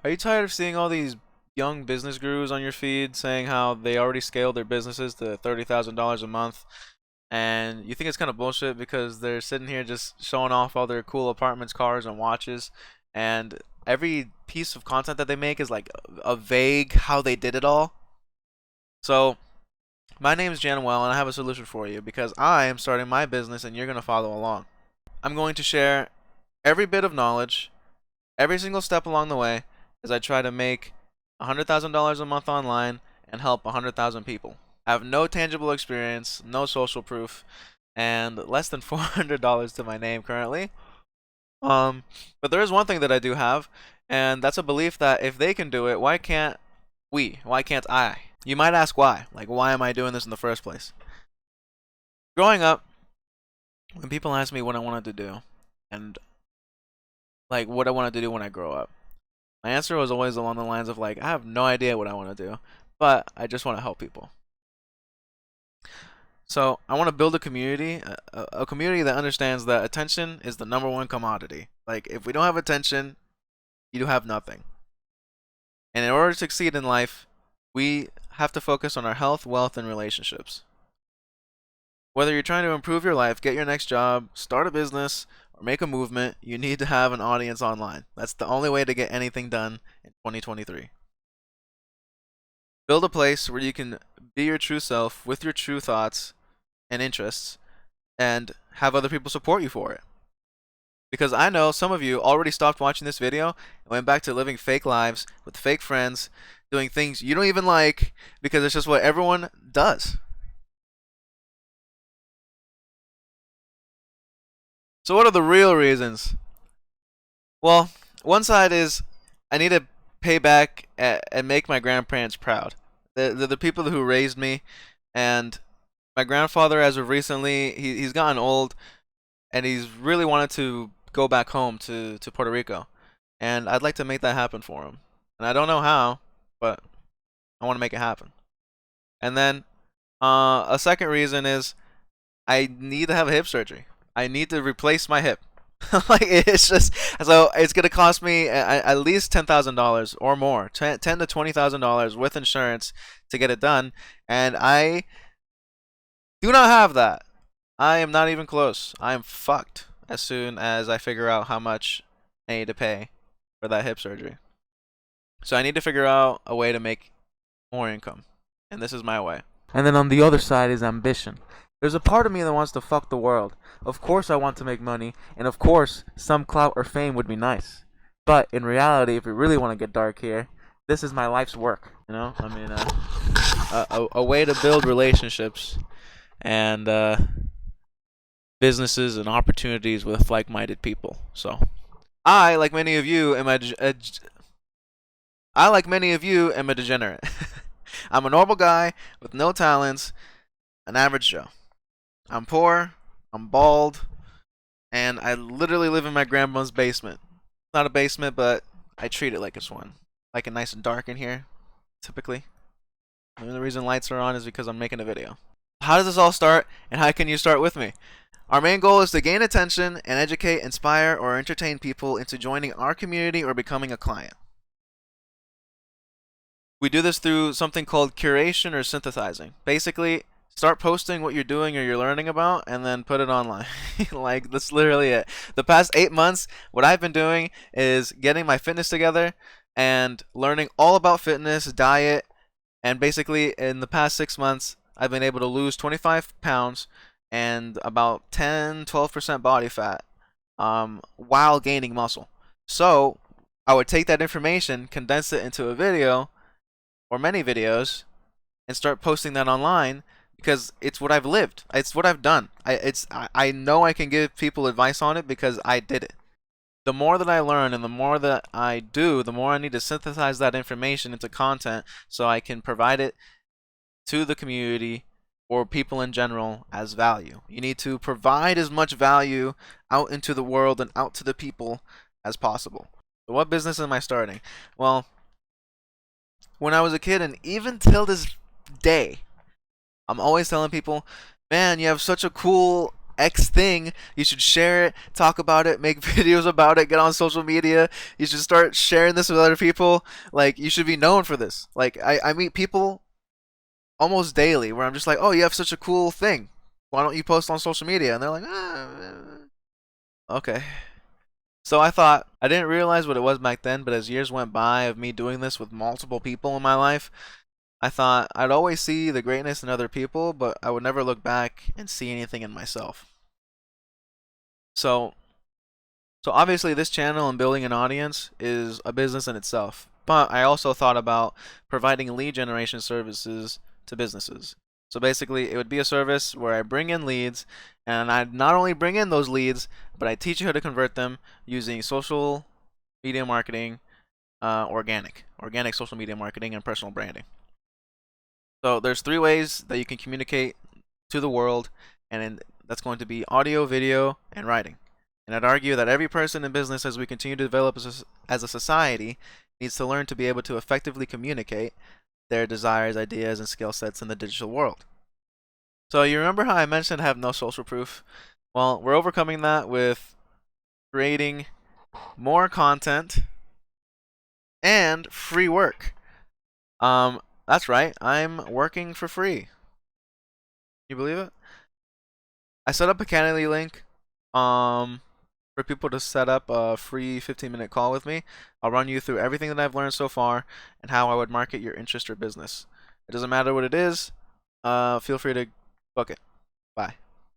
Are you tired of seeing all these young business gurus on your feed saying how they already scaled their businesses to $30,000 a month? And you think it's kind of bullshit because they're sitting here just showing off all their cool apartments, cars, and watches, and every piece of content that they make is like a vague how they did it all. So, my name is Januel, and I have a solution for you because I am starting my business and you're going to follow along. I'm going to share every bit of knowledge, every single step along the way, as I try to make $100,000 a month online and help 100,000 people. I have no tangible experience, no social proof, and less than $400 to my name currently. But there is one thing that I do have, and that's a belief that if they can do it, why can't we? Why can't I? You might ask why. Like, why am I doing this in the first place? Growing up, when people ask me what I wanted to do, and like what I wanted to do when I grow up, my answer was always along the lines of like, I have no idea what I want to do, but I just want to help people. So I want to build a community, a community that understands that attention is the number one commodity. Like, if we don't have attention, you do have nothing. And in order to succeed in life, we have to focus on our health, wealth, and relationships. Whether you're trying to improve your life, get your next job, start a business, or make a movement, you need to have an audience online. That's the only way to get anything done in 2023. Build a place where you can be your true self with your true thoughts and interests and have other people support you for it. Because I know some of you already stopped watching this video and went back to living fake lives with fake friends, doing things you don't even like because it's just what everyone does. So what are the real reasons? Well, one side is I need to pay back and make my grandparents proud. They're the people who raised me, and my grandfather, as of recently, he's gotten old, and he's really wanted to go back home to Puerto Rico, and I'd like to make that happen for him. And I don't know how, but I want to make it happen. And then a second reason is I need to have a hip surgery. I need to replace my hip. Like, it's just, so it's gonna cost me at least $10,000 or more, ten to $20,000 with insurance to get it done, and I do not have that. I am not even close. I am fucked as soon as I figure out how much I need to pay for that hip surgery. So I need to figure out a way to make more income, and this is my way. And then on the other side is ambition. There's a part of me that wants to fuck the world. Of course I want to make money, and of course some clout or fame would be nice. But in reality, if we really want to get dark here, this is my life's work. You know, I mean, a way to build relationships and businesses and opportunities with like-minded people. So, I, like many of you, am a degenerate. I'm a normal guy with no talents, an average Joe. I'm poor, I'm bald, and I literally live in my grandma's basement. It's not a basement, but I treat it like it's one. Like it nice and dark in here, typically. And the reason lights are on is because I'm making a video. How does this all start, and how can you start with me? Our main goal is to gain attention and educate, inspire, or entertain people into joining our community or becoming a client. We do this through something called curation or synthesizing. Basically, start posting what you're doing or you're learning about and then put it online. Like, that's literally it. The past 8 months, what I've been doing is getting my fitness together and learning all about fitness, diet, and basically in the past 6 months, I've been able to lose 25 pounds and about 10-12% body fat while gaining muscle. So I would take that information, condense it into a video or many videos, and start posting that online because it's what I've lived. It's what I've done. I know I can give people advice on it because I did it. The more that I learn and the more that I do, the more I need to synthesize that information into content so I can provide it to the community or people in general as value. You need to provide as much value out into the world and out to the people as possible. So what business am I starting? Well, when I was a kid, and even till this day, I'm always telling people, man, you have such a cool X thing, you should share it, talk about it, make videos about it, get on social media. You should start sharing this with other people. Like, you should be known for this. Like, I meet people almost daily where I'm just like, oh, you have such a cool thing. Why don't you post on social media? And they're like, okay. So I thought, I didn't realize what it was back then, but as years went by of me doing this with multiple people in my life, I thought I'd always see the greatness in other people, but I would never look back and see anything in myself. So, so obviously this channel and building an audience is a business in itself. But I also thought about providing lead generation services to businesses. So basically, it would be a service where I bring in leads, and I not only bring in those leads, but I teach you how to convert them using social media marketing, organic social media marketing, and personal branding. So there's 3 ways that you can communicate to the world, and that's going to be audio, video, and writing. And I'd argue that every person in business, as we continue to develop as a society, needs to learn to be able to effectively communicate their desires, ideas, and skill sets in the digital world. So you remember how I mentioned I have no social proof? Well, we're overcoming that with creating more content and free work. That's right, I'm working for free. You believe it? I set up a candidly link for people to set up a free 15-minute call with me. I'll run you through everything that I've learned so far and how I would market your interest or business. It doesn't matter what it is. Feel free to book it. Bye.